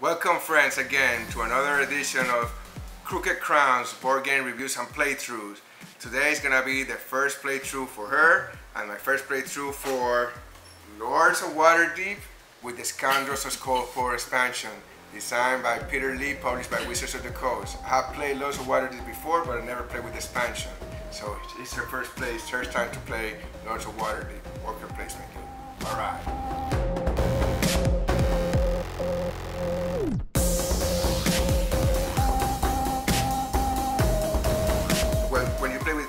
Welcome friends again to another edition of Crooked Crowns board game reviews and playthroughs. Today is gonna be the first playthrough for her and my first playthrough for Lords of Waterdeep with the Scoundrels of Cosplay expansion, designed by Peter Lee, published by Wizards of the Coast. I have played Lords of Waterdeep before, but I never played with the expansion. So it's her first play, it's her time to play Lords of Waterdeep. Worker placement. Alright.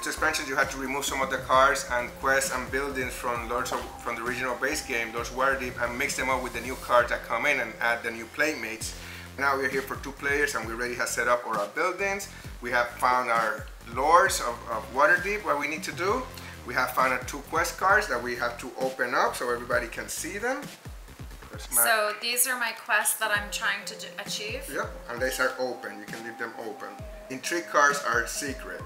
Expansions, you have to remove some of the cards and quests and buildings from the original base game, Lords of Waterdeep, and mix them up with the new cards that come in and add the new playmates. Now we're here for 2 players and we already have set up all our buildings. We have found our Lords of Waterdeep. What we need to do, we have found our 2 quest cards that we have to open up so everybody can see them. So these are my quests that I'm trying to achieve? Yep, and these are open. You can leave them open. Intrigue cards are secret.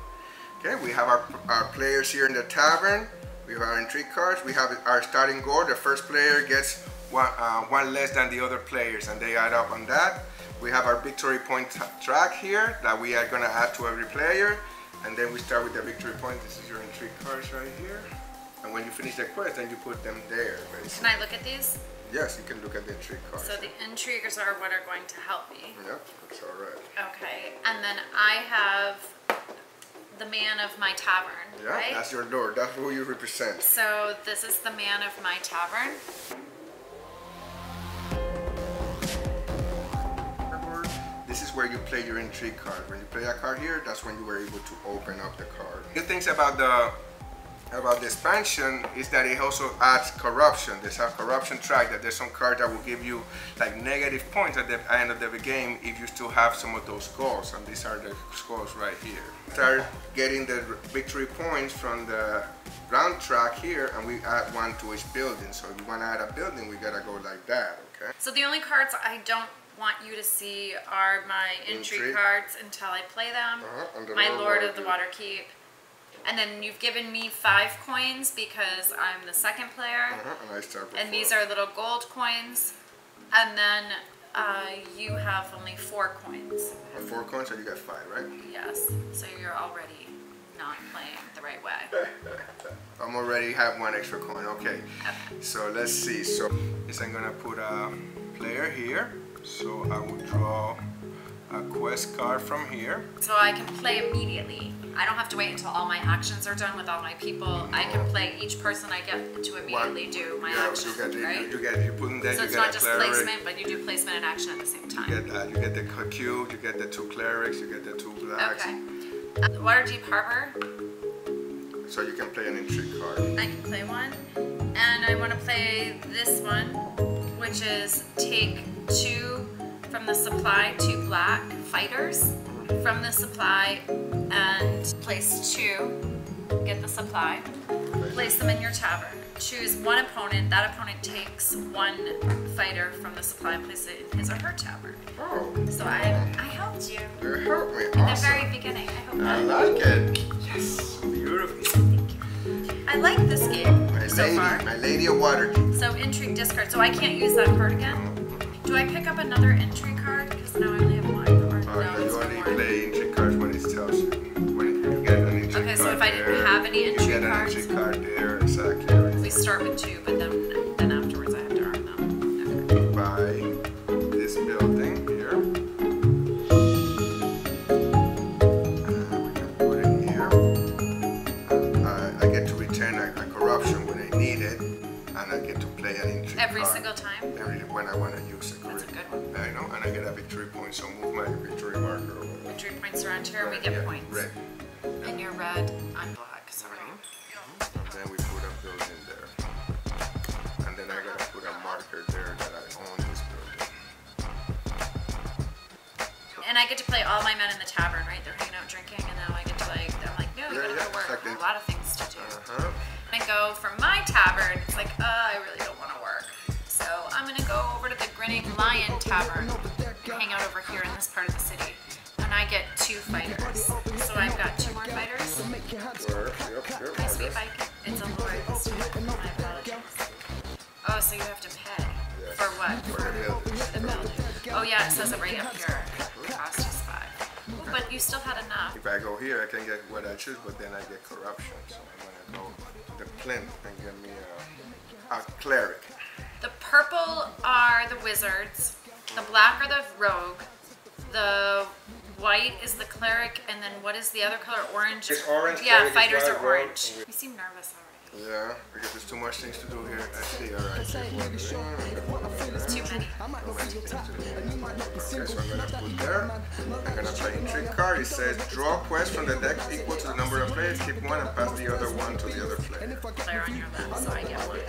Okay, we have our players here in the tavern. We have our intrigue cards. We have our starting goal. The first player gets one less than the other players, and they add up on that. We have our victory point track here that we are going to add to every player, and then we start with the victory point. This is your intrigue cards right here. And when you finish the quest, then you put them there. Basically. Can I look at these? Yes, you can look at the intrigue cards. So the intrigues are what are going to help me. Yep, that's all right. Okay, and then I have the man of my tavern, yeah, right? That's your lord. That's who you represent. So this is the man of my tavern. This is where you play your intrigue card. When you play a card here, that's when you were able to open up the card. Good things about the expansion is that it also adds corruption. There's a corruption track that there's some cards that will give you like negative points at the end of the game if you still have some of those skulls, and these are the skulls right here. Start getting the victory points from the round track here, and we add 1 to each building. So if you want to add a building, we gotta go like that, okay? So the only cards I don't want you to see are my intrigue cards until I play them. My Lord of the Waterdeep. And then you've given me 5 coins because I'm the second player. And I start with 4. These are little gold coins. And then you have only 4 coins. 4 coins, so you got 5, right? Yes. So you're already not playing the right way. I'm already have 1 extra coin. Okay. So let's see. So I'm gonna put a player here. So I will draw a quest card from here. So I can play immediately. I don't have to wait until all my actions are done with all my people. I can play each person I get to immediately do my action, right? You put them there, so it's not just placement, but you do placement and action at the same time. You get that. You get the cube, you get the 2 clerics, you get the 2 blacks. Okay. Waterdeep Harbor. So you can play an intrigue card. I can play one. And I want to play this one, which is take 2 from the supply, 2 black fighters from the supply, and place 2, get the supply, place them in your tavern. Choose 1 opponent, that opponent takes 1 fighter from the supply and place it in his or her tavern. Oh. So I helped you. You helped me, in the very beginning. I hope I like it. Yes, beautiful. Thank you. I like this game so far. My Lady of Waterdeep. So intrigue discard, so I can't use that card again? Do I pick up another intrigue card? Because now I only have 1. Or no, you only play intrigue cards when it tells you. When you get an intrigue okay, card so if I didn't have any intrigue cards, you get an intrigue card there, exactly. We start with 2, but then afterwards I have to earn them. Okay. By this building here. We can put it here. I get to return a corruption when I need it, and I get to play an intrigue every card. single time? When I want to use it. That's a good one. I know, and I get a victory point, so move my victory marker over. Victory points around here, we get points. Red. And you're red, I'm black, sorry. And then we put a building there. And then I gotta put a marker there that I own this building. And I get to play all my men in the tavern, right? They're hanging out drinking, and now I get to I'm like, no, you gotta go work. Exactly. A lot of things to do. I go from my tavern, it's like, I really don't want to work. So I'm gonna go over to the Grinning Lion Tavern and hang out over here in this part of the city. And I get 2 fighters. So I've got 2 more fighters. Yep. My sweet bike. It's a lord this time. I apologize. Oh, so you have to pay. For what? For the building. For the building. Oh yeah, it says it right up here. Cost is 5. Ooh, but you still had enough. If I go here, I can get what I choose, but then I get corruption. So I'm gonna go to the plinth and get me a cleric. The purple are the wizards. The black are the rogue. The white is the cleric, and then what is the other color? Orange. It's orange. Yeah, fighters are orange. You seem nervous already. Yeah, because there's too much things to do here. Actually, alright. Too many. Okay, so I'm gonna put there. I'm gonna play intrigue card. It says draw quest from the deck equal to the number of players. Keep one and pass the other one to the other player. Player on your left, so I get one.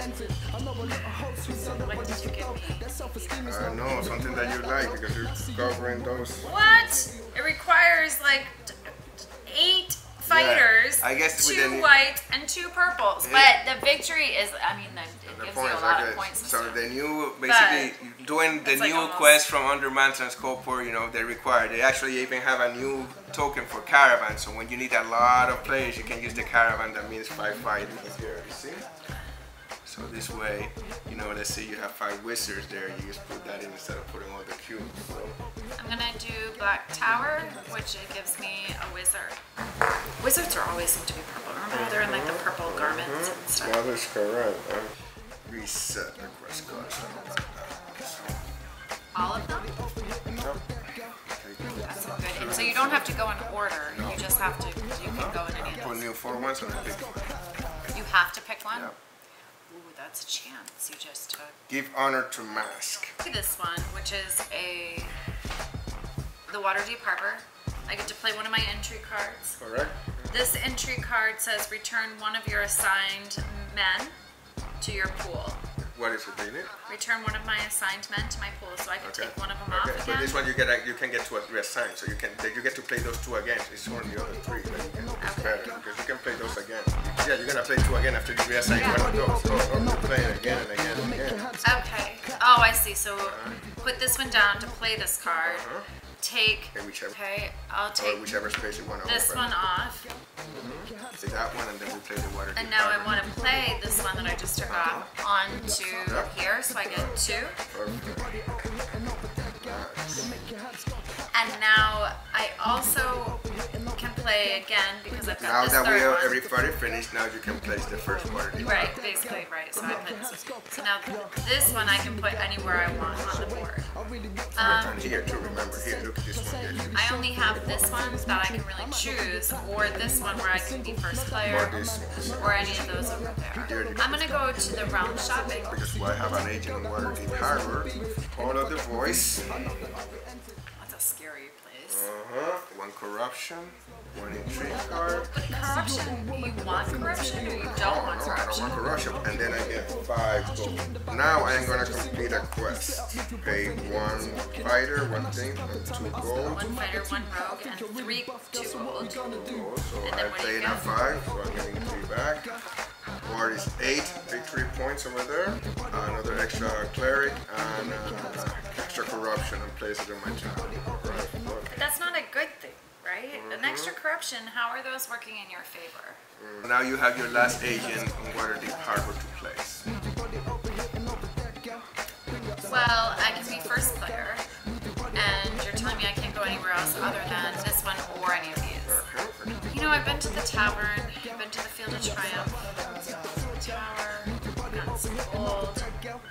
What did you give me? I know, something that you like because you're covering those. What? It requires like 8 fighters, I guess 2 white and 2 purples. Yeah. But the victory is, I mean, it gives you a lot of points. So the new, basically, doing the new quest from Undermans and Skullport, you know, they require. They actually even have a new token for caravan. So when you need a lot of players, you can use the caravan. That means 5 fighting here. You see? So this way, you know, let's say you have 5 wizards there, you just put that in instead of putting all the cubes. So. I'm gonna do Black Tower, which it gives me a wizard. Wizards are always seem to be purple. Remember, they're in like the purple garments and stuff. That is correct. Reset the quest cards. All of them? Yep. That's so good. And so you don't have to go in order. You just have to. You can go in any of Put those. new 4 ones and I pick one. You have to pick one. Yep. Ooh, that's a chance you just took. Give honor to mask. This one, which is the Waterdeep Harbor. I get to play one of my entry cards. Correct. This entry card says return one of your assigned men to your pool. What is it, do you need? Return one of my assigned men to my pool, so I can take one of them off So again. this one you can get to reassign, so you get to play those 2 again. It's on the other 3 that you can. It's better because you can play those again. Yeah, you're gonna play 2 again after you reassign one of those. Or you play it again and again and again. Okay. Oh, I see. So put this one down to play this card. Take. Okay, I'll take whichever space you want to this open. one off. Take that one and then we play the water. And now I want to play this one that I just took off onto here, so I get 2. And now I also can play again because I've got now this that third one. everybody finished, now you can place the first water. Right, basically, right. So I played this one. So now this one I can put anywhere I want on the board. And here too, remember, here, look at this one here. I only have this one that I can really choose, or this one where I can be first player, or any of those over there. I'm going to go to the realm shopping. Because I have an agent in Waterdeep Harbor, Hall of the Voice. That's a scary place. 1 corruption, 1 intrigue card. Corruption, you want corruption or you don't want No, I don't corruption? want corruption. And then I get 5 gold. Now I am going to complete a quest. Pay 1 fighter, 1 thing, and 2 gold. 1 fighter, 1 rogue, and 3 2 gold. So And then I'm what do you playing a get? 5, so I'm getting 3 back. Board is 8 victory points over there. Another extra cleric and extra corruption and place it in my tower. Right. But that's not a good thing, right? An extra corruption, how are those working in your favor? Now you have your last agent in Waterdeep Harbor to place. Well, I can be first player, and you're telling me I can't go anywhere else other than this one or any of these. You know, I've been to the tavern, I've been to the Field of Triumph, the tower, got some gold.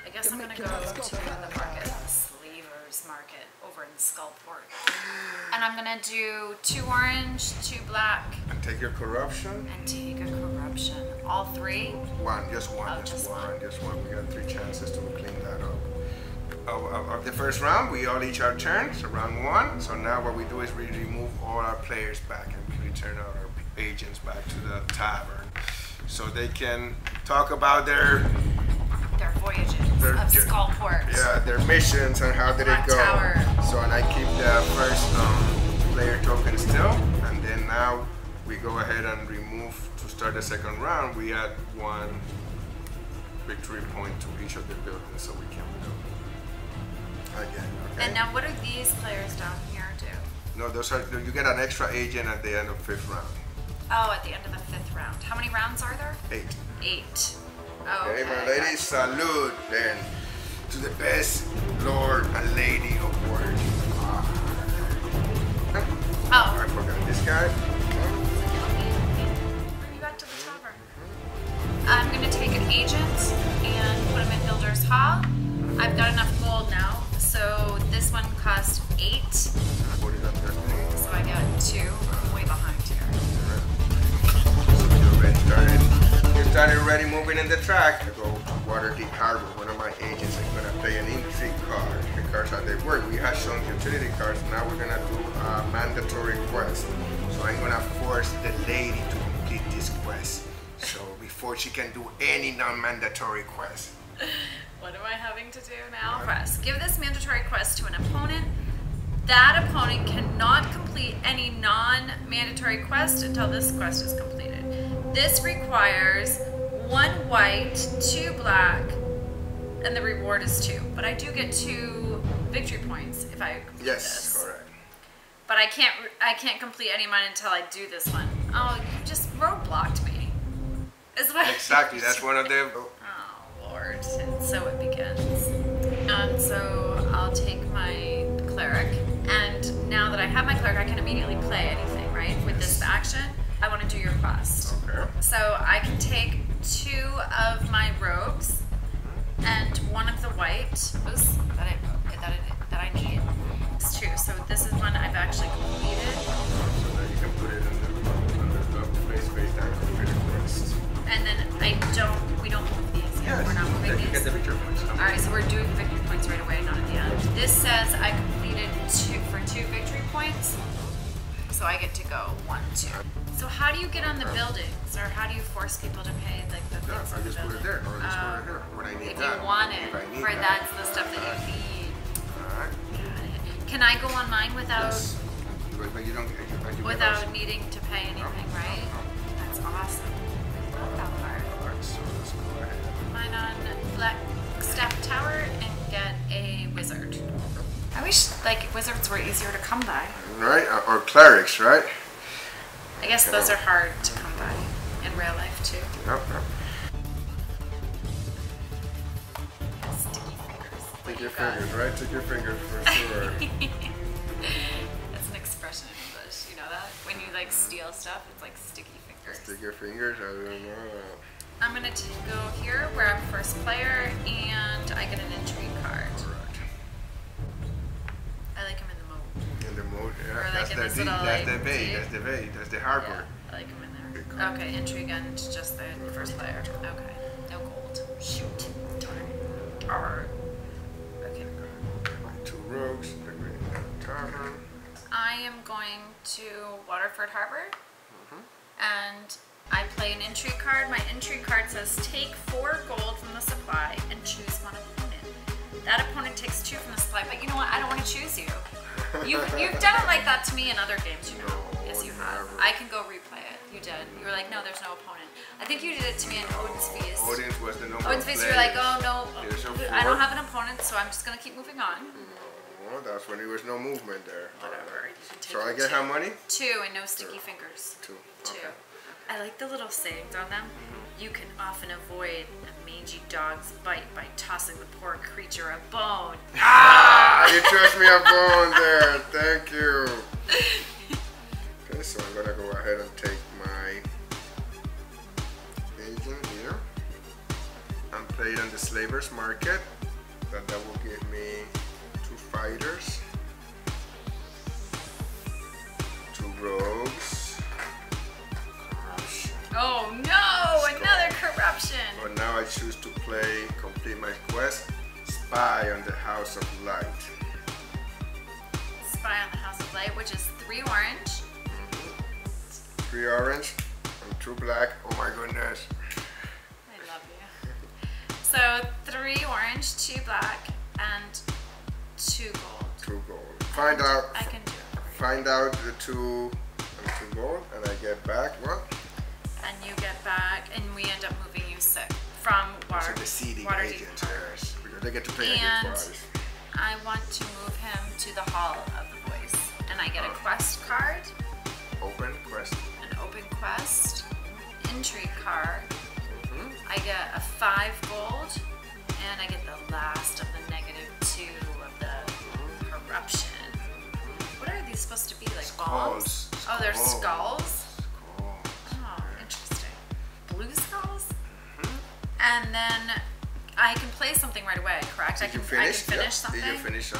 I guess I'm gonna go to the market, the Slavers Market over in Skullport. And I'm gonna do 2 orange, 2 black, And take your corruption. and take a corruption. All 3? 1, just 1, Oh, just one. We got 3 chances to clean that up. Of the first round, we all each our turn, so round 1. So now what we do is we remove all our players back and we return our agents back to the tavern. So they can talk about their voyages of Skullport. Yeah, their missions and how did it go. Tower. So and I keep the first player token still, and then now we go ahead and remove, to start the second round, we add 1 victory point to each of the buildings so we can build again. Okay? And now what do these players down here do? No, those are, you get an extra agent at the end of 5th round. Oh, at the end of the 5th round. How many rounds are there? 8. 8. Oh, Okay, my ladies, salute then to the best Lord and Lady of Waterdeep. track, I go to Waterdeep Harbor. One of my agents is gonna play an intrigue card. The cards how they work. We have shown utility cards. Now we're gonna do a mandatory quest. So I'm gonna force the lady to complete this quest. So before she can do any non-mandatory quest. What am I having to do now? Press. Give this mandatory quest to an opponent. That opponent cannot complete any non-mandatory quest until this quest is completed. This requires 1 white, 2 black, and the reward is 2. But I do get 2 victory points if I complete this. Yes, correct. But I can't complete any of mine until I do this one. Oh, you just roadblocked me. Is what Exactly, that's one of them. Oh Lord, and so it begins. And so I'll take my cleric, and now that I have my cleric, I can immediately play anything, right? With this action, I want to do your quest. Okay. So I can take 2 of my rogues and 1 of the white that I need. It's 2. So this is one I've actually completed. So now you can put it under the place face down for the quest. And then we don't move these. Yes, We're not moving you these. get the victory points. Alright, so we're doing victory points right away, not at the end. This says I completed 2 victory points. So I get to go 1, 2. So how do you get on the buildings, or how do you force people to pay like the Yeah, things I on the just put building? it there, or just put it here when I need If that. you want it, If I need for that. that's the stuff that you need. Alright. Can I go on mine without Yes. But you don't get you without needing to pay anything, right? That's awesome. Not that hard. Alright, so let's go ahead. Mine on Black Staff Tower and get a wizard. I wish like wizards were easier to come by. Right? Or clerics, right? I guess those are hard to come by in real life too. Yep, yep. Sticky fingers. Take your fingers, right? Take your fingers for sure. That's an expression in English. You know that? When you like steal stuff, it's like sticky fingers. Stick your fingers, I don't know. I'm gonna go here where I'm first player and I get an intrigue card. Correct. I like him in the mode. In the mode, Or yeah. like That's in the this D, little, that's the like, V, D. that's the V, that's the hard Yeah, word. I like him in Good there. card. Okay, intrigue and just the first player. Okay, no gold. Shoot. Darn. Arr. Okay. My 2 rogues, the green tavern. I am going to Waterford Harbor, and I play an intrigue card. My intrigue card says take 4 gold from the supply and choose 1 opponent. That opponent takes 2 from the supply, but you know what? I don't want to choose you. You've done it like that to me in other games, you know. Yes, you have. never. I can go replay it. You did. You were like, no, there's no opponent. I think you did it to me in Odin's Feast. Audience was the number Odin's of Feast, players. you were like, oh no, There's no I don't 4. have an opponent, so I'm just gonna keep moving on. Well, that's when there was no movement there. Whatever. You can take So I it get two. how many? 2 and no sticky fingers. 2. 2. Okay. I like the little sayings on them. You can often avoid a mangy dog's bite by tossing the poor creature a bone. Ah! You trust me a bone there. Thank you. Okay, so I'm gonna go ahead and take my agent here and play it on the slavers market. That will give me 2 fighters, 2 rogues. Corruption. Oh no, another corruption. But now I choose to complete my quest, Spy on the House of Light. Spy on the House of Light, which is 3 orange. 3 orange and 2 black. Oh my goodness. I love you. So 3 orange, 2 black, and 2 gold. 2 gold. Find out. I can do it. Find out the 2 and 2 gold, and I get back what? And you get back, and we end up moving you 6 from So the seeding Waterdeep. agents, yes, because they get to pay And twice. I want to move him to the Hall of the Voice, and I get a quest card, Open quest. an open quest, intrigue card. I get a 5 gold, and I get the last of the -2 of the corruption. What are these supposed to be, like bombs? Skulls. Oh, they're Skulls. skulls? Skulls. Oh, interesting. Blue skulls? And then I can play something right away, correct? I can finish something? Did you finish a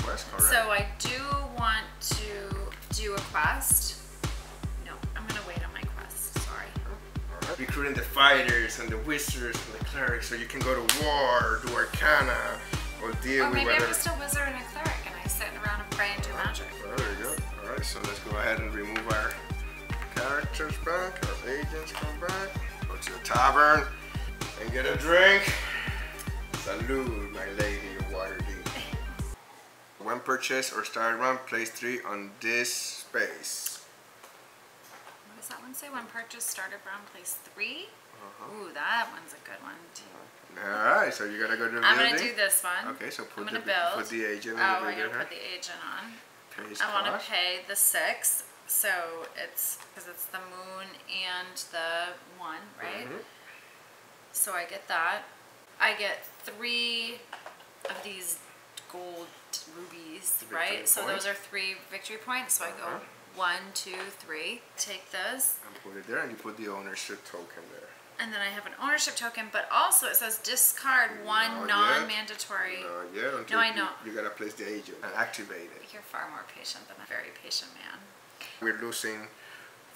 quest? Correct. So I do want to do a quest. No, I'm gonna wait on my quest, sorry. Alright. recruiting the fighters and the wizards and the clerics, so you can go to war, do arcana, or deal with maybe whatever. I'm just a wizard and a cleric, and I sit around and pray and do magic. Oh, there you go. All right, so let's go ahead and remove our characters back. Our agents come back. Go to the tavern and get a drink. Salud, my lady of Waterdeep. When purchased or started run, place 3 on this space. What does that one say? When purchased, started round, place 3? Ooh, that one's a good one too. Alright, so you gotta go to the I'm building. gonna do this one. Okay, so put I'm the gonna build. put the agent Oh, in the I gotta builder. put the agent on. Pays I want to cost. pay the 6, so it's because it's the moon and the 1, right? So I get that. I get 3 of these gold rubies, right? So those are 3 victory points. So I go 1, 2, 3. Take this. And put it there, and you put the ownership token there. And then I have an ownership token, but also it says discard 1 non-mandatory. Until I know. You gotta place the agent and activate it. You're far more patient than a very patient man. We're losing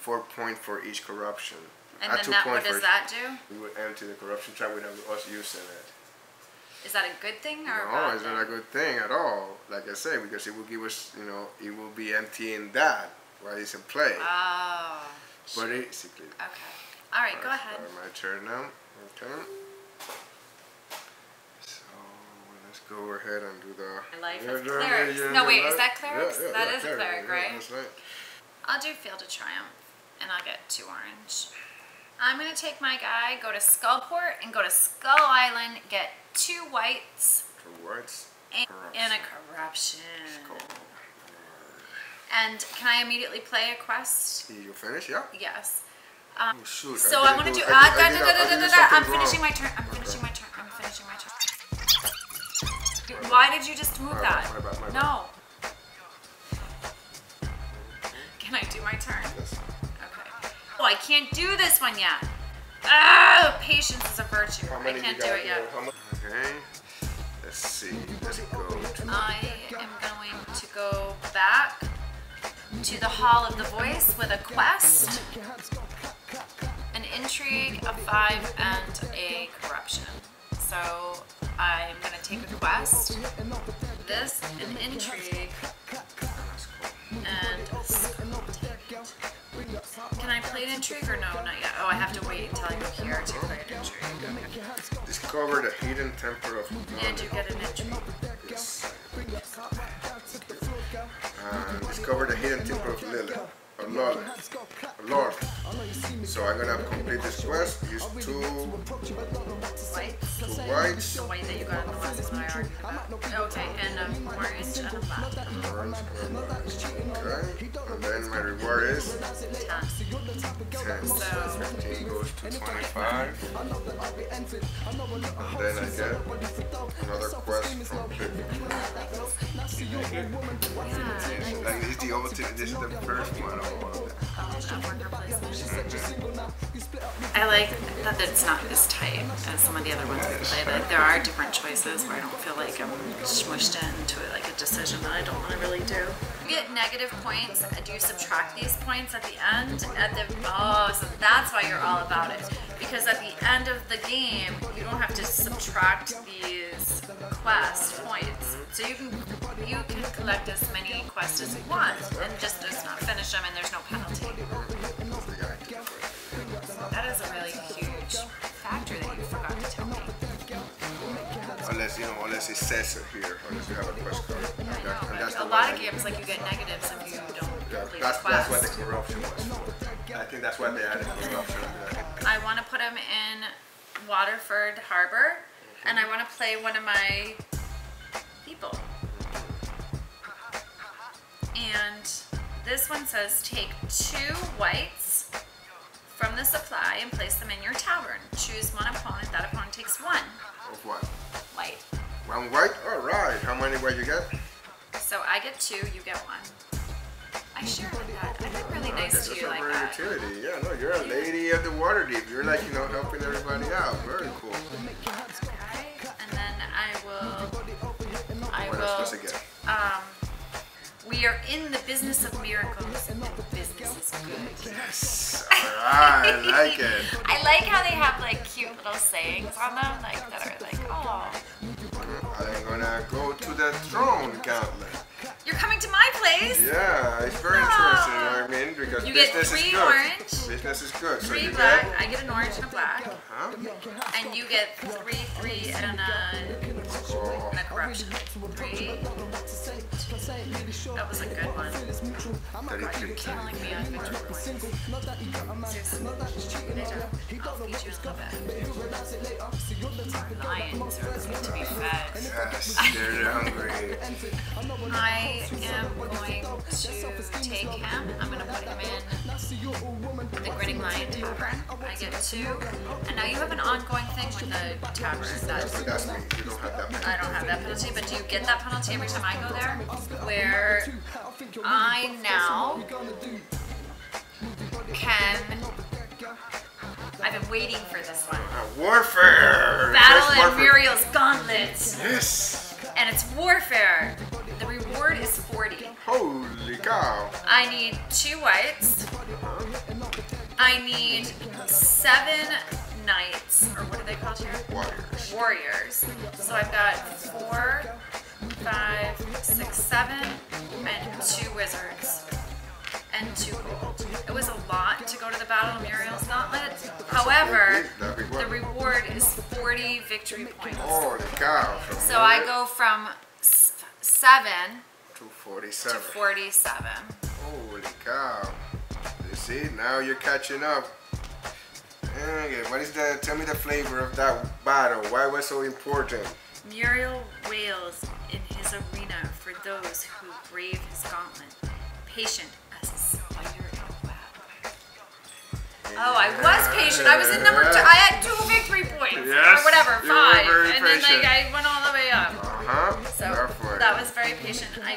4 points for each corruption. And At then 2 that, points what does for- that do? We would empty the corruption trap without us using it. Is that a good thing or a No, bad it's thing? not a good thing at all. Like I said, because it will give us, it will be emptying that while it's in play. Oh. But basically. Okay. All right, go ahead. My turn now. Okay. So let's go ahead and do the. My life as clerics. No, wait, is that clerics? Yeah, That is a cleric, right? That's right. I'll do Field of Triumph, and I'll get 2 orange. I'm gonna take my guy, go to Skullport, and go to Skull Island, get 2 whites. 2 whites. And a corruption. And can I immediately play a quest? You finish? Yeah. Yes. Oh, shoot. So I want to do. I'm finishing my turn. I'm finishing my turn. I'm finishing my turn. Why did you just move that? My bad. No. Can I do my turn? Yes. Okay. Oh, I can't do this one yet. Ah, patience is a virtue. How I many can't you do got it yet. here? Okay. Let's see. Let's go to. I am going to go back to the Hall of the Voice with a quest, an intrigue, a 5, and a corruption. So I'm going to take a quest, this, an intrigue, and can I play an intrigue or no? Not yet. Oh, I have to wait until I go here to play an intrigue. Discover the hidden temple of. And you get an intrigue. Yes. Discover the hidden temple of Lilith. Lord. So I'm gonna complete this quest. Use 2 Whites. 2 whites. The white that you got in the last one I argued about. Okay, and orange and a black. Orange and black. Okay. And then my reward is 10. So 15 goes to 25. And then I get another quest from Cliff. Like this is the ultimate. This is the first one. I like that it's not as tight as some of the other ones we play. Like there are different choices where I don't feel like I'm smushed into it, like a decision that I don't want to really do. You get negative points. Do you subtract these points at the end? So that's why you're all about it. Because at the end of the game, you don't have to subtract these quest points. So you can collect as many quests as you want and just not finish them, and there's no penalty. That is a really huge factor that you forgot to tell me. Unless it says it here, unless you have a quest card. And that's A the lot one of games, like you get negatives if you don't complete the that's quest. what the corruption was for. I think that's why they added corruption. I want to put him in Waterford Harbor, and I want to play one of my people. And this one says take 2 whites from the supply and place them in your tavern. Choose one opponent. That opponent takes 1. Of what? White. 1 white? Alright. How many white you get? So I get 2, you get 1. I share with that. I've been really nice That's to you like very that. utility. Yeah, no, you're a lady of the Waterdeep. You're like, helping everybody out. Very cool. Okay, and then I will. What else does it get? We we are in the business of miracles. And business is good. Yes. Alright, I like it. I like how they have like cute little sayings on them, like that are like, oh. I'm gonna go to the throne gauntlet. You're coming to my place? Yeah, it's very interesting, you know what I mean? Because you business get 3 is good. orange. Business is good. 3 so black. Get, I get an orange and a black. And you get 3, and a corruption. 3. That was a good one. God, you're killing me on victory points. Seriously. I'll feed you in a little bit. Lions are going to be fed. Yes, they're hungry. I am going to take him. I'm going to put him in the Grinning Lion Tavern. I get 2. And now you have an ongoing thing with the tavern. That's me. You don't have that penalty. I don't have that penalty, but do you get that penalty every time I go there? Where I now can... I've been waiting for this one. Warfare! Battle in Muriel's Gauntlet. Yes! And it's warfare. The reward is 40. Holy cow! I need 2 whites. I need 7 knights, or what are they called here? Warriors. Warriors. So I've got 4, 5, 6, 7, and 2 wizards. And 2 gold. It was a lot to go to the Battle of Muriel's Gauntlet. However, the reward is 40 victory points. Holy cow. So I go from 7 to 47. to 47. Holy cow. You see, now you're catching up. Okay, what is the, tell me the flavor of that battle. Why was it so important? Muriel wails in his arena for those who brave his gauntlet. Patient as a spider in a web. Oh, I was patient. I was in number 2. I had 2 victory points. Yes, or whatever, 5. And then patient. I went all the way up. So Therefore. that was very patient. I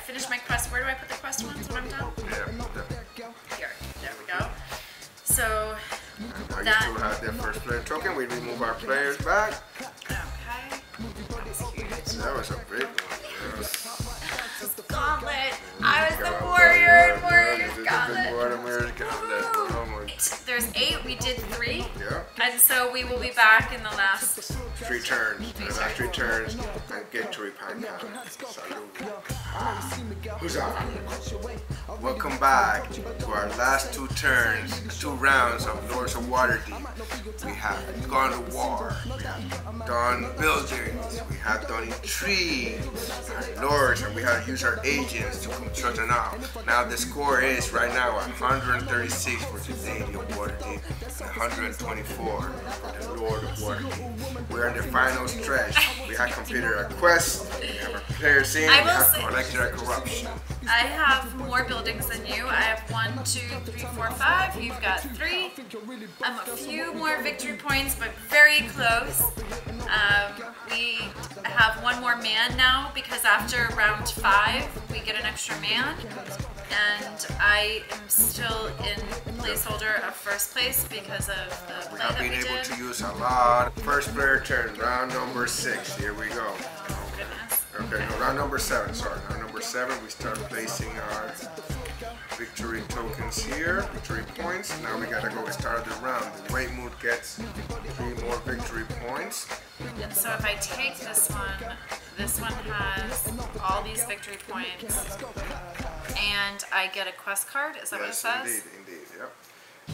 finish my quest. Where do I put the quest ones when I'm done? Here. There we go. So now you still have the first player token. We remove our players back. Okay. That was huge. That was a big one. Yes. Gauntlet. I was the warrior in Warrior's Gauntlet. There's 8. We did 3. Yeah. And so we will be back in the last 3 turns. The last 3 turns and get to repine count. Salute. Huzzah. Welcome back to our last 2 turns, 2 rounds of Lords of Waterdeep. We have gone to war. We have done buildings. We have done intrigue. Our lords, and we have used our agents to construct an out. Now the score is right now 136 for the Lady of Waterdeep and 124 for the Lord of Waterdeep. We're in the final stretch. We have completed our quest. We have our players in. We have collected our corruption. I have more buildings than you. I have 1, 2, 3, 4, 5. You've got 3. A few more victory points, but very close. We have 1 more man now because after round 5, we get an extra man. And I am still in placeholder of first place because of the play that we did. We have been able to use a lot. First player turn, round number 6. Here we go. Oh goodness. Okay, no, round number 7, sorry. Round number 7, we start placing our victory tokens here, victory points. Now we gotta go start the round. The Weymouth gets 3 more victory points. And so if I take this one has all these victory points, and I get a quest card. Is that what it says? Yes, indeed, yep.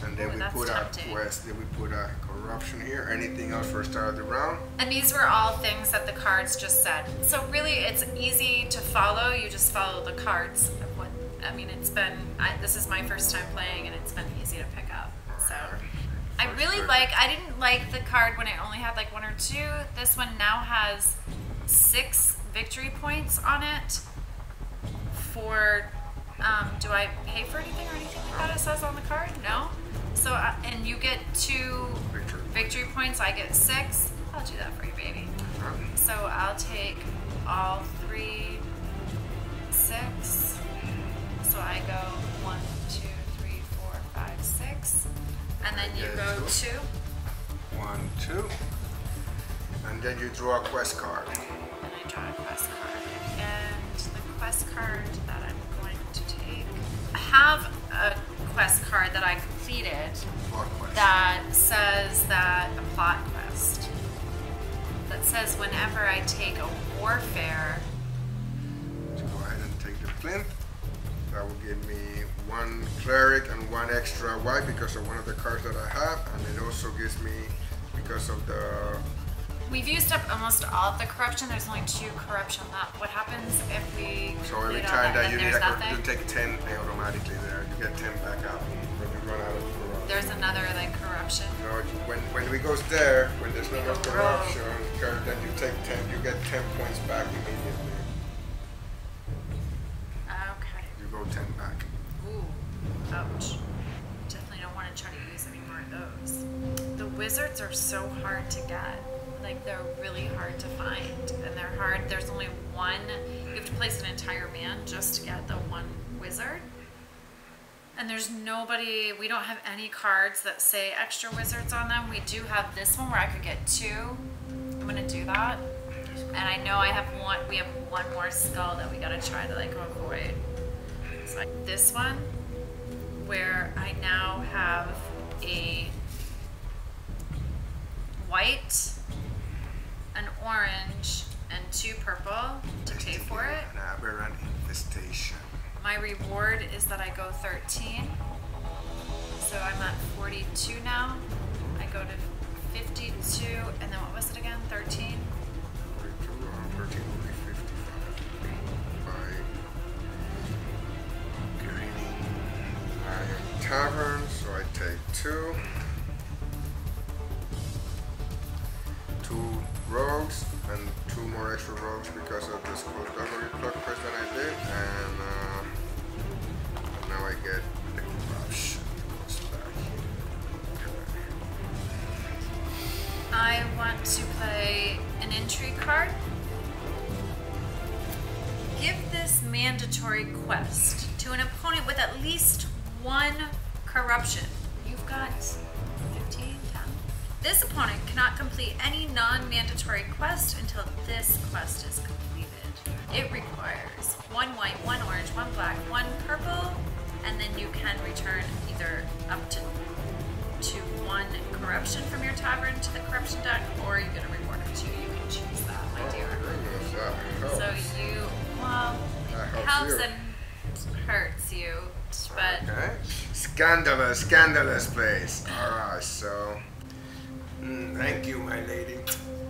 And then we put our quest, then we put our corruption here. Anything else for start of the round? And these were all things that the cards just said. So really it's easy to follow. You just follow the cards of what, I mean, it's been, this is my first time playing and it's been easy to pick up. So I really I didn't like the card when it only had like 1 or 2. This one now has 6 victory points on it for, do I pay for anything or anything like that it says on the card? No? So, and you get 2 victory points, I get 6. I'll do that for you, baby. So I'll take all 3, 6. So I go 1, 2, 3, 4, 5, 6. And then you go 2. 1, 2. And then you draw a quest card. And I draw a quest card. And the quest card that I'm have a quest card that I completed that says that a plot quest that says whenever I take a warfare. So go ahead and take the plinth. That will give me 1 cleric and 1 extra white because of one of the cards that I have, and it also gives me, because of the... We've used up almost all of the corruption. There's only 2 corruption left. What happens if we... So every time that you need you take 10 automatically there. You get 10 back out when you run out of corruption. There's another like corruption. No, when it goes there, when there's no more corruption, then you take 10, you get 10 points back immediately. Okay. You go 10 back. Ooh, ouch. Definitely don't want to try to use any more of those. The wizards are so hard to get. Like, they're really hard to find, and they're hard. There's only one. You have to place an entire man just to get the one wizard. And there's nobody, we don't have any cards that say extra wizards on them. We do have this one where I could get 2. I'm gonna do that. And I know we have one more skull that we gotta try to like avoid. So like this one, where I now have a white, an orange, and 2 purple to pay for it. An aberrant infestation. My reward is that I go 13. So I'm at 42 now. I go to 52, and then what was it again? 13? 42, 13 will be 55. By gaining Iron Tavern, so I take 2. 2 rogues and 2 more extra rogues because of this Cosplay plug quest that I did, and now I get the corruption. I want to play an intrigue card. Give this mandatory quest to an opponent with at least 1 corruption. You've got 15, 10. This opponent cannot complete any non-mandatory quest until this quest is completed. It requires 1 white, 1 orange, 1 black, 1 purple, and then you can return either up to 1 corruption from your tavern to the corruption deck, or you get a reward of 2. You can choose that, my dear. So you, well, it helps and hurts you, but... Okay. Scandalous, scandalous place. Alright, so... thank you, my lady.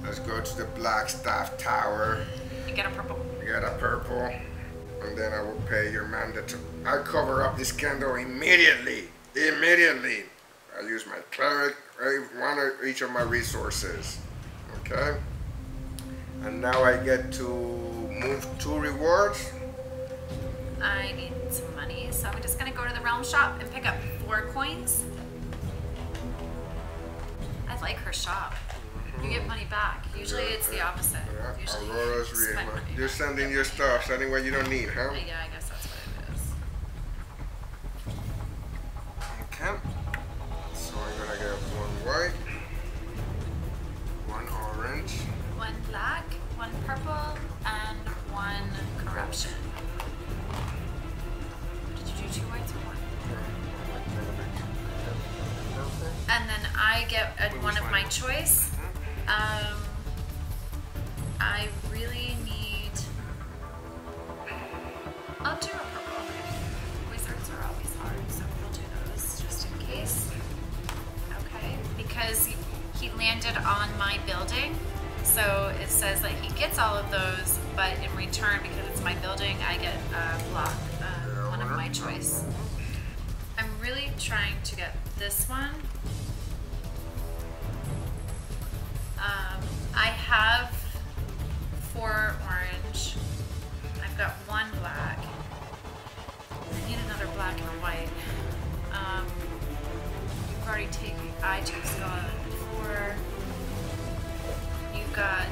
Let's go to the Blackstaff Tower. You get a purple. You get a purple. And then I will pay your mandatory. I cover up this candle immediately. Immediately. I use my cleric, 1 of each of my resources. Okay? And now I get to move 2 rewards. I need some money, so I'm just gonna go to the realm shop and pick up 4 coins. I like her shop. You get money back. Usually it's the opposite. Yeah. Usually Aurora's reading. You're sending your stuff, sending what you don't need, huh? Yeah, I guess that's what it is. Okay. So I'm gonna get 1 white, 1 orange, 1 black, 1 purple, and 1 corruption. Did you do 2 whites or 1? And then I get one of my choice. I really need... I'll do a purple. Wizards are always hard, so we'll do those just in case. Okay, because he landed on my building, so it says that he gets all of those, but in return, because it's my building, I get a block, one of my choice. I'm really trying to get this one. I have 4 orange. I've got 1 black. I need another black and a white. You've already taken, I just got 4. You've got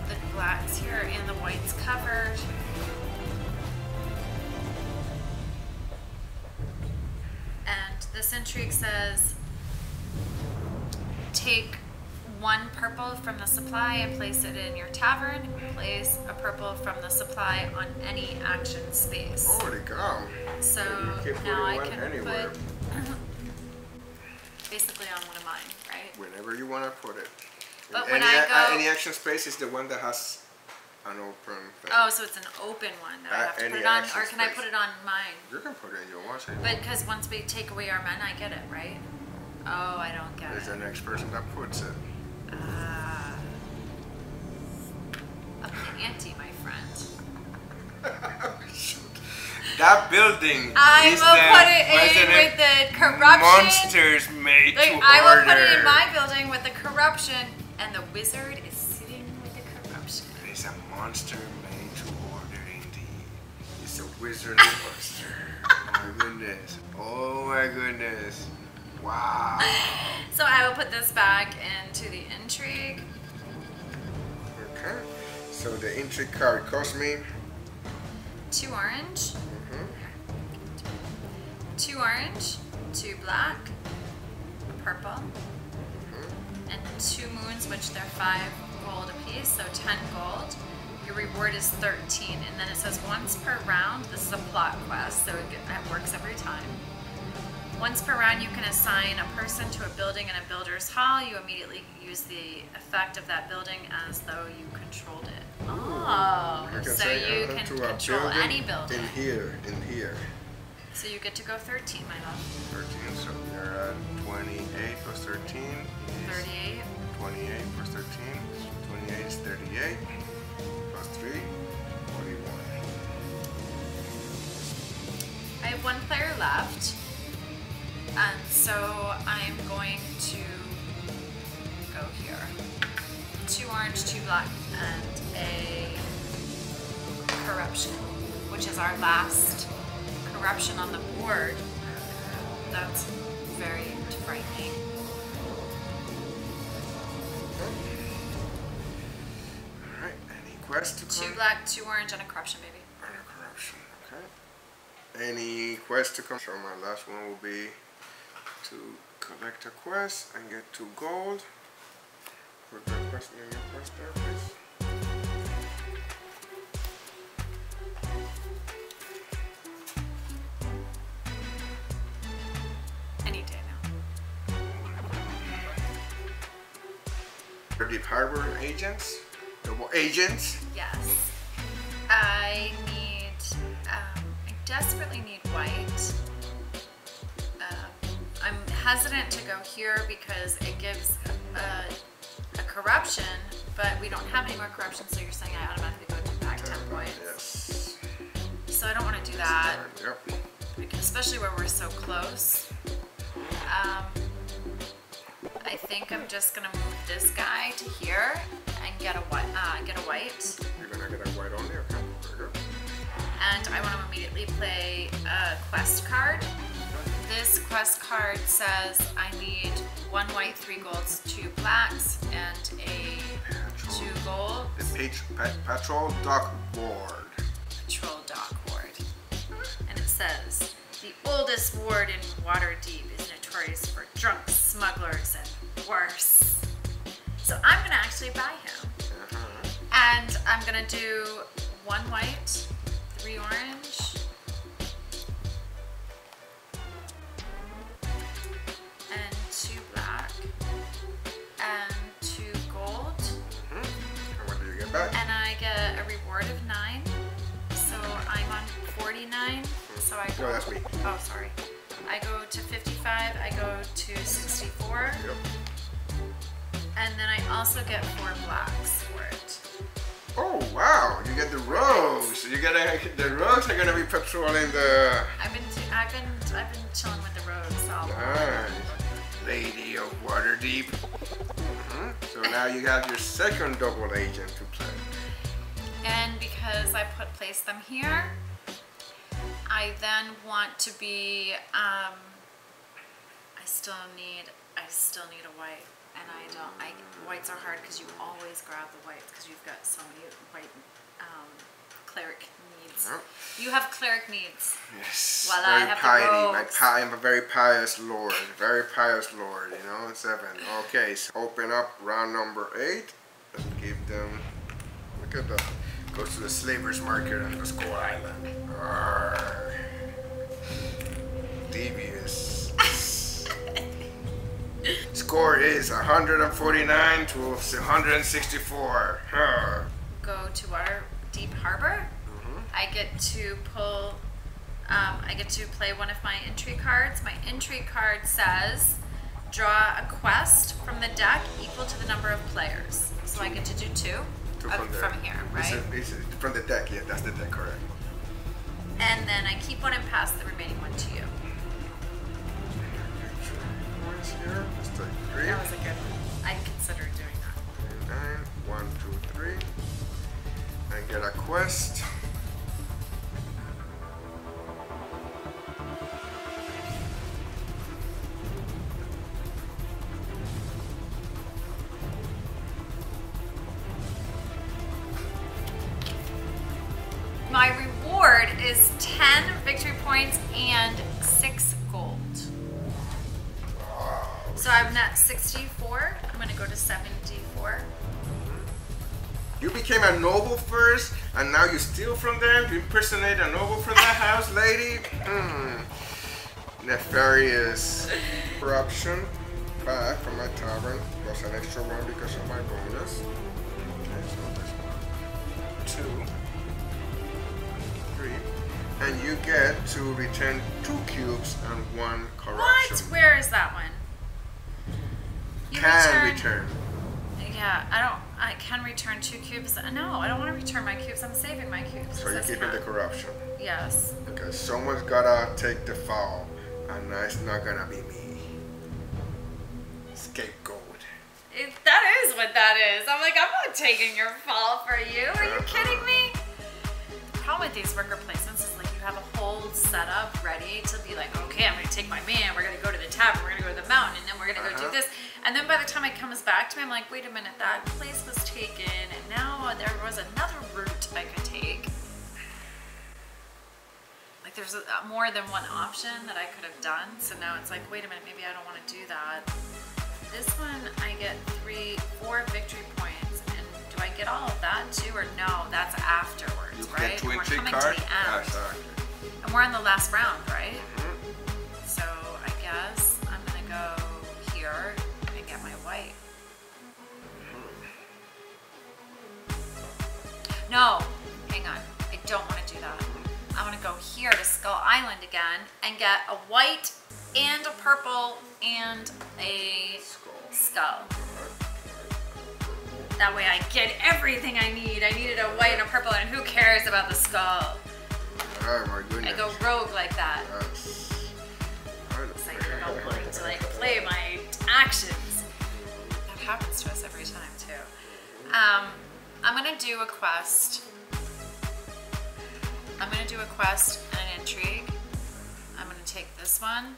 the blacks here and the whites covered. And this intrigue says take one purple from the supply and place it in your tavern. Place a purple from the supply on any action space. Holy cow. So you can now I put can anywhere. put basically on one of mine, right? Whenever you want to put it. But when I go... Any action space is the one that has an open thing. Oh, so it's an open one that I have to put it on? Or can I put it on mine? You can put it in your watch. But because once we take away our men, I get it, right? Oh, I don't get There's it. the next person that puts it. Up the ante, my friend. Shoot. That building I is will put it in with the corruption. Monsters made to order. I will put it in my building with the corruption, and the wizard is sitting with the corruption. It's a monster made to order indeed. It's a wizard monster. Oh my goodness. Oh my goodness. Wow. So I will put this back into the intrigue. Okay. So the intrigue card cost me 2 orange. 2 orange, 2 black, a purple, and 2 moons, which they're 5 gold apiece, so 10 gold. Your reward is 13, and then it says once per round. This is a plot quest, so it works every time. Once per round, you can assign a person to a building in a builder's hall. You immediately use the effect of that building as though you controlled it. Oh, so you can control any building. In here. So you get to go 13, my love. 13, so we are at 28 plus 13 is 38. 28 plus 13, 28 is 38, plus 3, 41. I have 1 player left, and so I'm going to go here. 2 orange, 2 black, and a corruption, which is our last corruption on the board. That's very frightening. Alright, any quest to come? 2 black, 2 orange, and a corruption, baby. And a corruption, okay. Any quest to come? So my last one will be to collect a quest and get 2 gold. Put that quest in your quest there, please. Any day now. Deep Harbor agents? Double agents? Yes. I desperately need white. I'm hesitant to go here because it gives a corruption, but we don't have any more corruption, so you're saying I automatically go back 10 points. Yes. So I don't want to do that. Yep. Especially where we're so close. I think I'm just gonna move this guy to here and get a white. You're gonna get a white on there. Okay. Very good. And I want to immediately play a quest card. This quest card says I need 1 white, 3 golds, 2 blacks, and a 2 gold. The Patrol Dock Ward. Patrol Dock Ward. And it says, the oldest ward in Waterdeep is notorious for drunks, smugglers, and worse. So I'm going to actually buy him. And I'm going to do 1 white, 3 orange, and 2 black, and 2 gold. And what do you get back? And I get a reward of 9. So I'm on 49. So I go. No, that's me. Oh, sorry. I go to 55. I go to 64. Yep. And then I also get 4 blacks for it. Oh wow! You get the rogues. The rogues are gonna be patrolling the. I've been chilling with the rogues all Nice. Lady of Waterdeep. So now you got your second double agent to play. And because I placed them here, I then want to be. I still need a white. And whites are hard because you always grab the whites because you've got so many white cleric needs needs. Yep. You have cleric needs. Yes. While Very I have piety. the robes. I am a very pious lord. Very pious lord, you know. 7. Okay, so open up round number 8. Let's give them. Look at that. Goes to the slavers market on the Skull Island. Arrgh. Devious. Score is 149 to 164. Go to Waterdeep Harbor. I get to pull. I get to play one of my entry cards. My entry card says, draw a quest from the deck equal to the number of players. So I get to do 2 from here, right? It's from the deck, yeah, that's the deck, correct. And then I keep one and pass the remaining one to you. Here. Let's take 3. That was a good one. I'd consider doing that. 9, 1, 2, 3. And get a quest. My reward is 10 victory points and 6 gold. So I'm at 64. I'm going to go to 74. You became a noble first, and now you steal from them? You impersonate a noble from that house, lady? Nefarious. Corruption. Back from my tavern. Plus an extra 1 because of my bonus. Okay, so there's 1, 2, 3. And you get to return 2 cubes and 1 corruption. What? Where is that one? You return. Yeah, I can return 2 cubes. No, I don't want to return my cubes. I'm saving my cubes. So you're keeping the corruption. Yes. Okay, someone's gotta take the fall, and it's not gonna be me. Scapegoat. That is what that is. I'm like, I'm not taking your fall for you. Are you kidding me? The problem with these worker placements is like you have a whole setup ready to be like, okay, I'm gonna take my man, we're gonna go to the tavern, we're gonna go to the mountain, and then we're gonna go do this. And then by the time it comes back to me, I'm like, wait a minute, that place was taken, and now there was another route I could take. Like there's more than one option that I could have done. So now it's like, wait a minute, maybe I don't want to do that. This one, I get 4 victory points. And do I get all of that too, or no? That's afterwards, right? Get 2 we're entry coming card? to the end. Exactly. And we're in the last round, right? So I guess I'm gonna go here and get my white. No, hang on. I don't want to do that. I want to go here to Skull Island again and get a white and a purple and a skull. That way I get everything I need. I needed a white and a purple, and who cares about the skull? Oh my goodness. I go rogue like that. Yes. It's like I don't want to like play my actions. That happens to us every time too. I'm gonna do a quest. I'm gonna do a quest and an intrigue. I'm gonna take this one.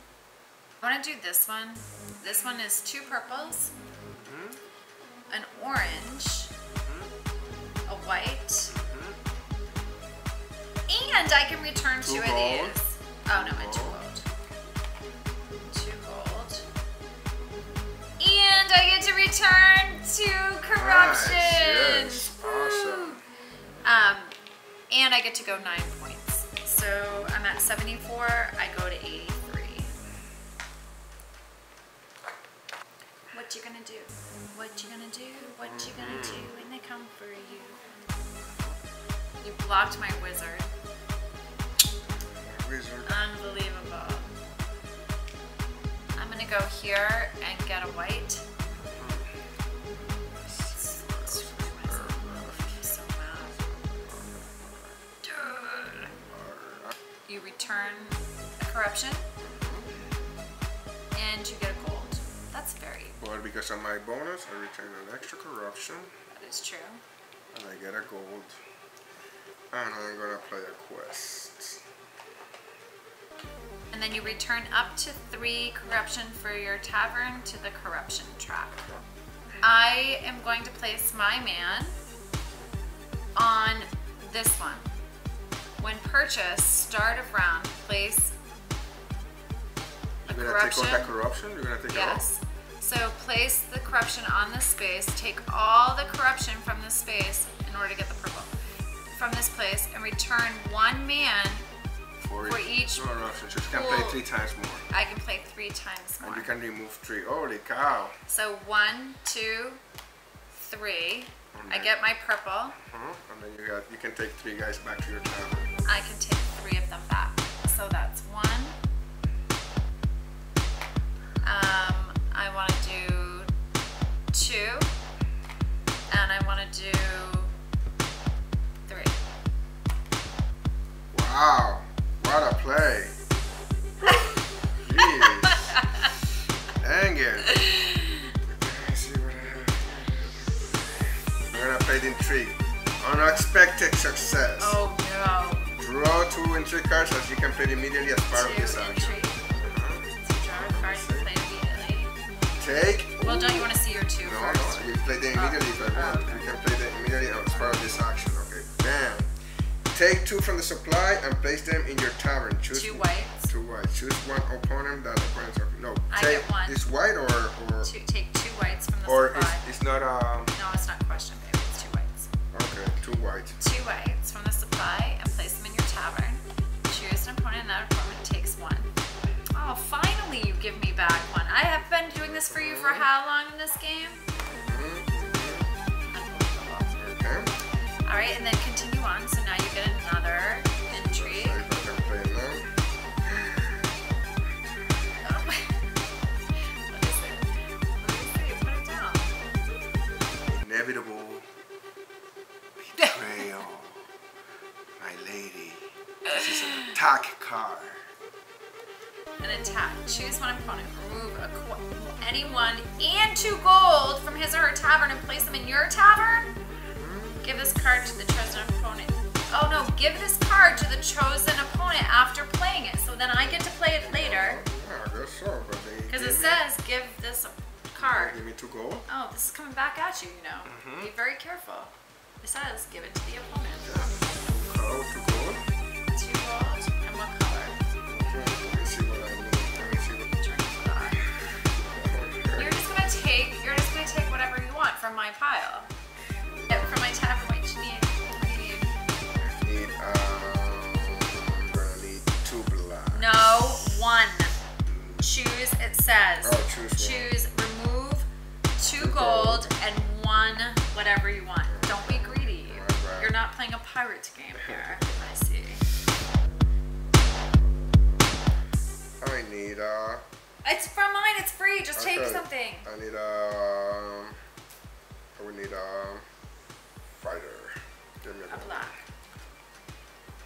I wanna do this one. This one is 2 purples, an orange, a white, and I can return 2 of these. Oh no, and 2 gold. 2 gold. And I get to return 2 corruption. Nice, yes. Awesome. And I get to go 9 points. So I'm at 74, I go to 83. What you gonna do? What you gonna do? What you gonna do when they come for you? You blocked my wizard. Unbelievable. I'm gonna go here and get a white. So mad. You return a corruption and you get a gold. That's very. But because of my bonus, I return an extra corruption. That is true. And I get a gold. And I'm gonna play a quest. And then you return up to 3 corruption for your tavern to the corruption trap. I am going to place my man on this one. When purchased, start of round, place a You're gonna corruption. take out that corruption? You're gonna take it off? Yes. So place the corruption on this space, take all the corruption from this space in order to get the purple. From this place, and return 1 man for each corruption. So you can play 3 times more. I can play 3 times more. And you can remove 3. Holy cow. So 1, 2, 3. I get my purple. And then you can take 3 guys back to your town. I can take 3 of them back. So that's 1. I want to do 2. And I want to do 3. Wow. What a play. Jeez. Dang it. Let me see what I have here. We're gonna play the intrigue. Unexpected success. Oh no. Draw 2 intrigue cards as you can play immediately as part of this 2 action. intrigue. So draw a card and play immediately. Take. Well, don't you want to see your 2 No, first? no, you play them immediately if I want. You can play them immediately as part of this action. Okay, bam. Take 2 from the supply and place them in your tavern. Choose 2 whites. 2 whites. Choose 1 opponent that opponent's no. I Take get 1. Is white or Take 2 whites from the or supply. it's not No, it's not question, baby. It's 2 whites. okay, 2 whites. 2 whites from the supply and place them in your tavern. Choose an opponent and that opponent takes 1. Oh, finally you give me back 1. I have been doing this for you for how long in this game? Okay. Alright, and then continue on. So now you get another intrigue. So if I can play now. Oh. What is it? What is it? Put it down. Inevitable betrayal. My lady. This is an attack card. An attack. Choose 1 opponent. Remove anyone and 2 gold from his or her tavern and place them in your tavern. Give this card to the chosen opponent. Oh no, give this card to the chosen opponent after playing it. So then I get to play it later. Yeah, I guess so, but they Because it says give this card. give me 2 gold. Oh, this is coming back at you, you know. Be very careful. It says give it to the opponent. Oh, 2 gold. 2 gold. And what color? Okay, let me see what I need. Let me see what Drink that. You're just gonna take whatever you want from my pile. From my tavern, what you need? What do you need? I'm gonna need 2 black. No, 1. Choose, it says. Oh, choose 1. Choose, remove 2 gold and 1 whatever you want. Don't be greedy. Right. You're not playing a pirate game here. I see. I need It's from mine, it's free. Just take okay. something. I need I would need fighter. Give me A black.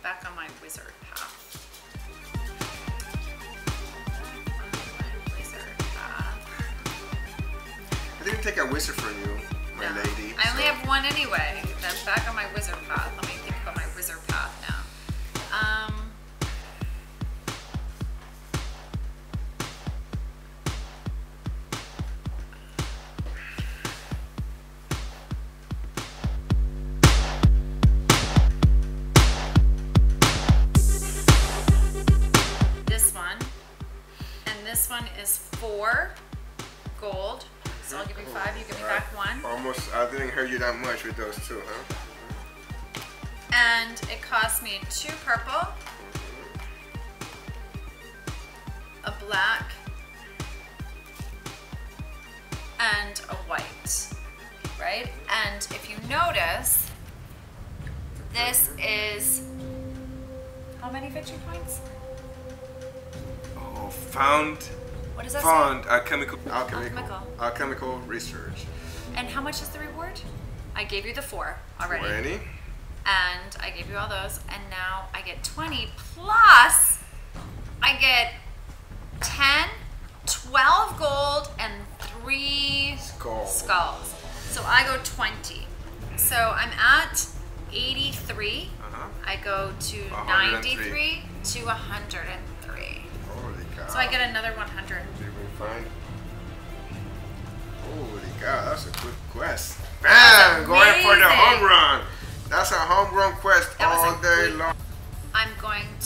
Back on my wizard path. I didn't take a wizard for you, my No. lady. I only so- have 1 anyway. That's back on my wizard path. Let me think about my wizard path now. This one is 4 gold. So I'll give you 5, you give me back 1. Almost, I didn't hurt you that much with those 2, huh? And it cost me 2 purple, a black, and a white, right? And if you notice, this is, how many victory points? Oh, found. What does that found say? alchemical research. And how much is the reward? I gave you the 4 already. 20. And I gave you all those, and now I get 20 plus I get 10, 12 gold, and 3 skulls. So I go 20. So I'm at 83. I go to 93 to 103. Holy cow. So I get another 100. Did we find? Holy cow, that's a good quest. Bam! Going for the home run. That's a home run quest all day long.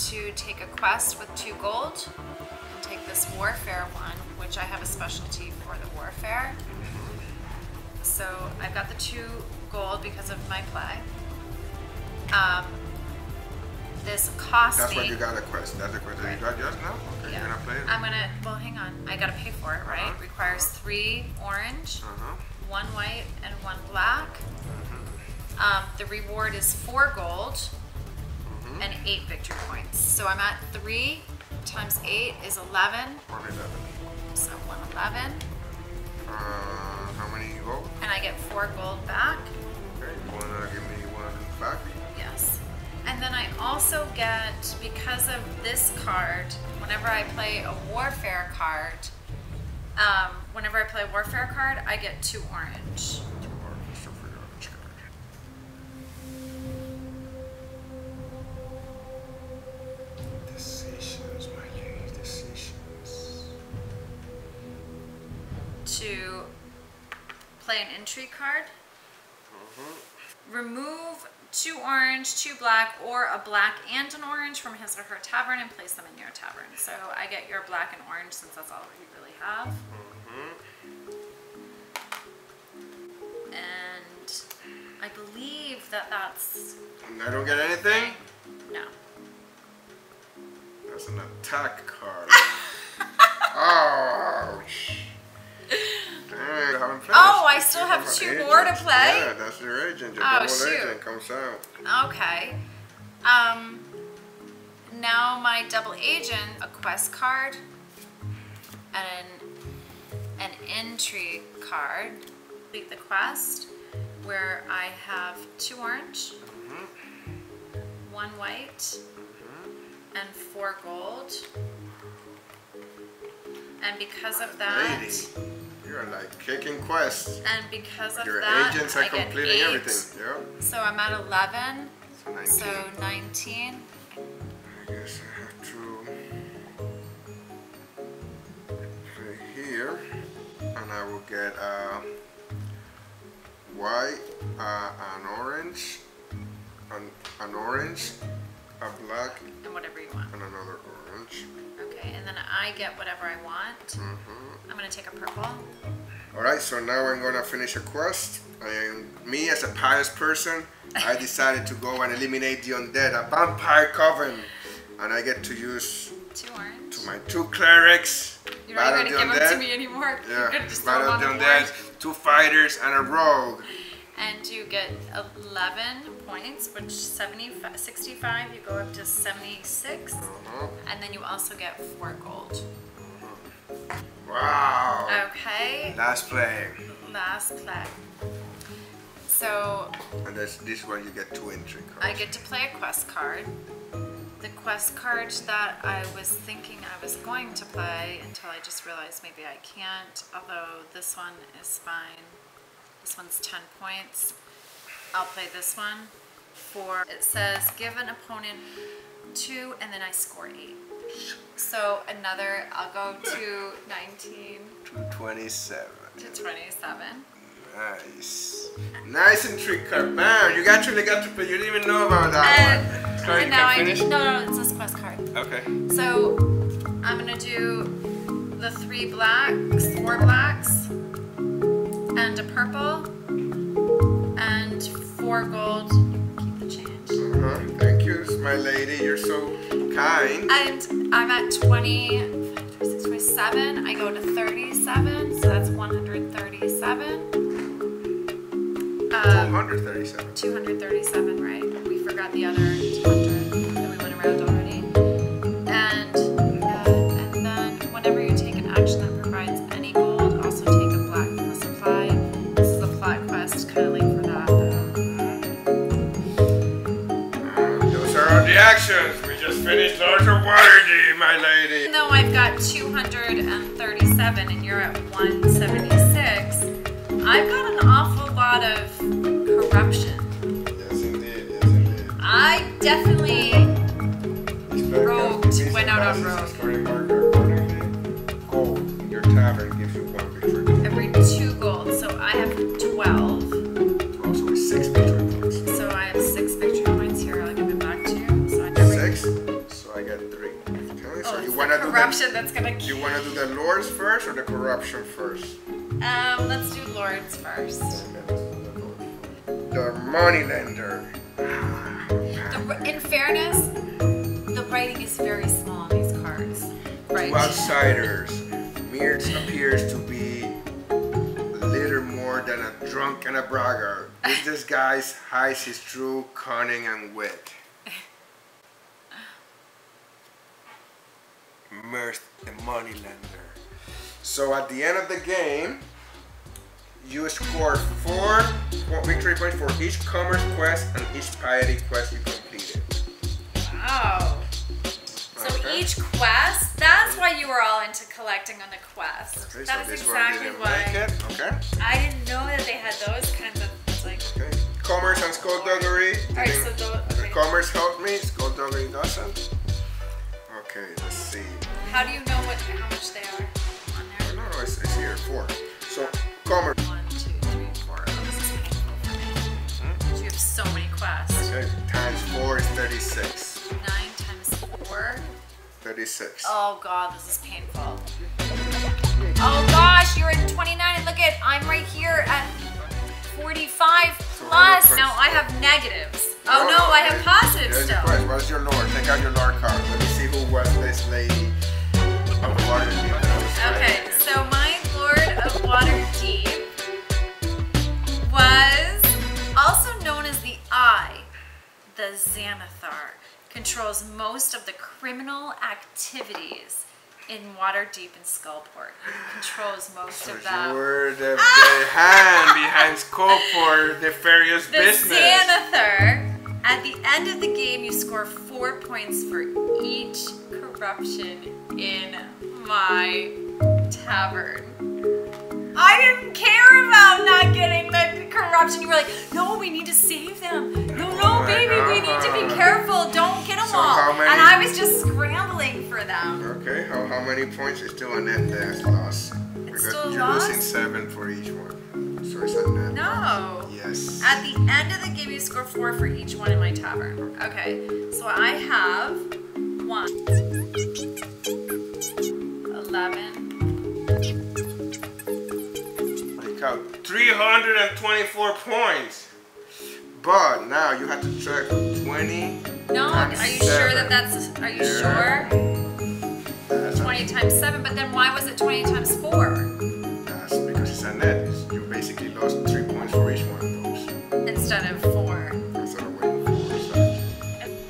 to take a quest with 2 gold and take this warfare one, which I have a specialty for the warfare. So I've got the 2 gold because of my play. This cost That's me. what you got a quest. That's the quest that you got just now? Okay, Yeah. you're gonna play it? I'm gonna, well, hang on. I gotta pay for it, right? Requires 3 orange, 1 white, and 1 black. The reward is 4 gold and 8 victory points. So I'm at 3 times 8 is 11. 111. So 111. How many gold? And I get 4 gold back. Okay, you wanna give me 1 back? Yes. And then I also get, because of this card, whenever I play a warfare card, I get 2 orange. Decisions, my lady, decisions. To play an intrigue card. Remove 2 orange, 2 black, or a black and an orange from his or her tavern and place them in your tavern. So I get your black and orange since that's all you really have. And I believe that that's... And I don't get anything? No. That's an attack card. Ouch. Dang, I haven't played Oh, this. I still have It's 2 an more to agent. play? Yeah, that's your agent. Your Oh, double shoot. agent comes out. Okay. Now my double agent, a quest card, and an intrigue card. Complete the quest where I have 2 orange, 1 white, and 4 gold. And because of that, Lady, you're like kicking quests. and because of Your that, agents are I get completing 8. everything. Yep. So I'm at 11. So 19. So 19. I guess I have to play here, and I will get white, an orange, an orange, a black, And whatever you want. and another orange. Okay, and then I get whatever I want. I'm gonna take a purple. Alright, so now I'm gonna finish a quest. And me as a pious person, I decided to go and eliminate the undead, a vampire coven. And I get to use 2 orange. my 2 clerics, You're not battle gonna the give them to undead. me anymore. You're Yeah, gonna just throw them battle on the the board. undead, 2 fighters, and a rogue. And you get 11 points, which 65, you go up to 76. And then you also get 4 gold. Wow. Okay, Last play. last play. So And this is where you get 2 intrigue cards. I get to play a quest card. The quest card that I was thinking I was going to play until I just realized maybe I can't, although this one is fine. This one's 10 points. I'll play this one. It says give an opponent 2 and then I score 8. So another, I'll go to 19 to 27. to 27. Nice. Nice intrigue card. Man, you actually got to play. You didn't even know about that one. Sorry, And you now can finish? no, it's this quest card. Okay. So I'm gonna do the 3 blacks, 4 blacks, and a purple, and 4 gold. Keep the change. Thank you, my lady. You're so kind. And I'm at 27. I go to 37, so that's 137. 237. 237, right? We forgot the other 200 that we went around already. And then whenever you take an action that provides any gold, also take a black from the supply. This is a plot quest, kind of late for that though. Those are all the actions. We just finished Lords of Waterdeep, my lady. Even though I've got 237 and you're at 176, I've got an awful lot of corruption. Yes, indeed. Yes, indeed. I definitely went out on rogue. Gold. Your tavern gives you 1 victory point. Every 2 gold, so I have 12. Also 6 victory points. So I have 6 victory points here. I'll give it back to you. So I have 6. So Okay, so Oh, you it's want the to do corruption that's gonna you kill. want to do the lords first or the corruption first? Let's do Lords first. The moneylender. In fairness, the writing is very small on these cards. Right. To outsiders, Mirth appears to be little more than a drunk and a braggart. This disguise hides his true cunning and wit. Mirth, the moneylender. So at the end of the game, you score 4 victory points for each commerce quest and each piety quest you completed. Wow. So Okay. each quest, that's why you were all into collecting on the quest. Okay, That so is this one exactly didn't why. make it. Okay. I didn't know that they had those kinds of like. Okay. Commerce and skullduggery. Alright, so okay. Commerce helped me, skullduggery doesn't. Okay, let's see. How do you know how much they are on there? No, it's here, 4. So, commerce. 1, 2, 3, 4. Oh, this is painful for me. You have so many quests. Okay, times 4 is 36. 9 times 4. 36. Oh god, this is painful. Oh gosh, you're at 29 and look at, I'm right here at 45 plus. Now I have negatives. Oh no, I have positives There's still. your quest. What's your lord? Take out your lord card. Let me see who was this lady of Waterdeep that I was Okay, fighting. so my Lord of Waterdeep was also known as the Eye, the Xanathar. Controls most of the criminal activities in Waterdeep and Skullport. Controls most So of them. you were the hand behind Skullport, nefarious The business. Xanathar. At the end of the game, you score 4 points for each corruption in my tavern. I didn't care about not getting the corruption. You were like, no, we need to save them. No, Oh my baby, we need to be God. careful. Don't get them So all. how many- And I was just scrambling for them. Okay, how many points is still a net there loss? Because still a you're loss? losing 7 for each one. So it's a net No. loss. Yes. At the end of the game, you score 4 for each one in my tavern. Okay, so I have 1, 11. Take out 324 points. But now you have to track 20. No, times are you sure 7. that's, are you Yeah. sure? That's 20 times 7, but then why was it 20 times 4 That's because it's a net. You basically lost 3 points for each one of those. instead of 4? Instead of waiting for 4. So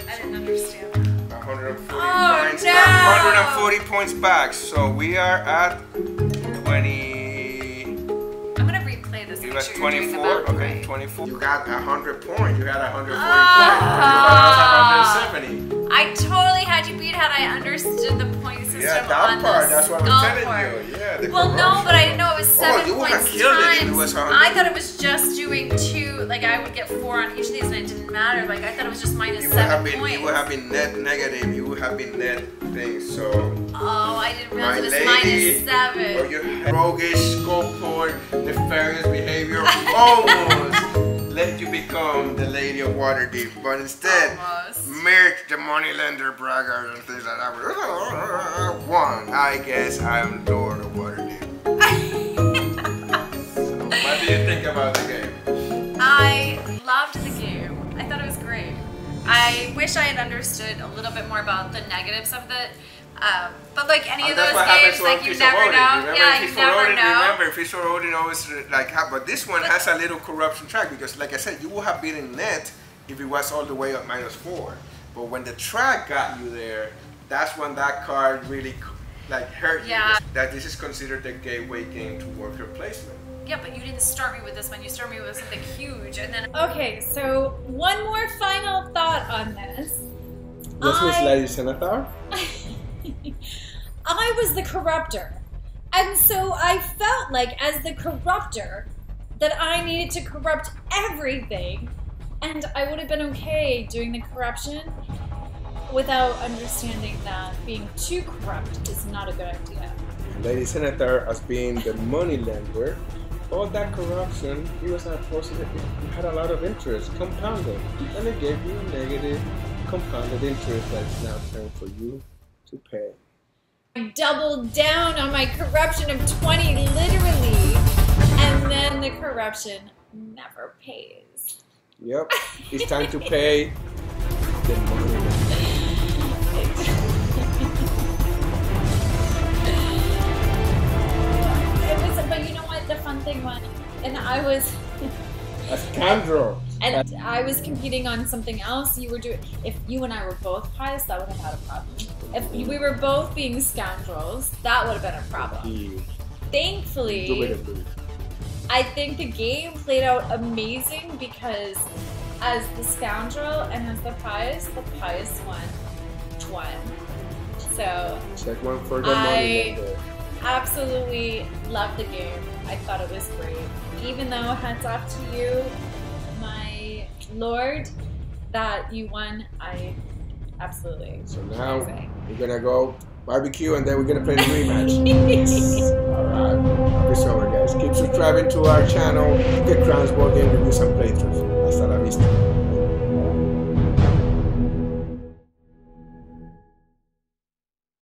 I didn't understand that. 140 Oh, points. no. 140 points back. So we are at 20. I'm gonna replay this. You Make got sure you're doing the 24. math Okay, right. 24. You got 100 points. You had 140 Ah. points. You got 170. I totally had you beat had I understood the point system Yeah, that on part. the That's what I'm skull telling part. you. Yeah. The Well, no, corruption but I didn't part. know it was 7 you would have points killed it if it times. was 100. I thought it was just doing 2. Like I would get 4 on each of these, and it didn't matter. Like I thought it was just minus You would have 7 been. points. You would have been net negative. You would have been net things. So. Oh, I didn't My realize it was lady, minus 7. or your roguish, Skullport, nefarious behavior almost let you become the Lady of Waterdeep, but instead, Almost. Mirth, the moneylender, braggart, and things like that. One, I guess I'm Lord of Waterdeep. So, what do you think about the game? I loved the game. I thought it was great. I wish I had understood a little bit more about the negatives of it. But like any of those games, like you never know. Yeah, you never know. Remember, Fish for Odin always like, but this one has a little corruption track because, like I said, you would have been in net if it was all the way up -4. But when the track got you there, that's when that card really like hurt you. Yeah. That this is considered the gateway game to worker placement. Yeah, but you didn't start me with this one. You started me with something huge, and then. Okay, so one more final thought on this. Yes, Miss Lady Senator. I was the corruptor. And so I felt like, as the corruptor, that I needed to corrupt everything. And I would have been okay doing the corruption without understanding that being too corrupt is not a good idea. Lady Senator, as being the money lender, all that corruption, it was not positive. It had a lot of interest, compounded. And it gave you negative compounded interest that's now turned for you to pay. I doubled down on my corruption of 20, literally, and then the corruption never pays. Yep, it's time to pay the money. But you know what? The fun thing was, and I was a scoundrel. And I was competing on something else. You were doing. If you and I were both pious, that would have had a problem. If we were both being scoundrels, that would have been a problem. Yeah. Thankfully, I think the game played out amazing because, as the scoundrel and as the pious one won. So check one for the money. Absolutely loved the game. I thought it was great. Even though, hats off to you, my lord, that you won. I absolutely. So now we're gonna go barbecue and then we're gonna play the rematch. Alright. Peace over, guys. Keep subscribing to our channel. Get Crowns Board Game Reviews and playthroughs. Hasta la vista.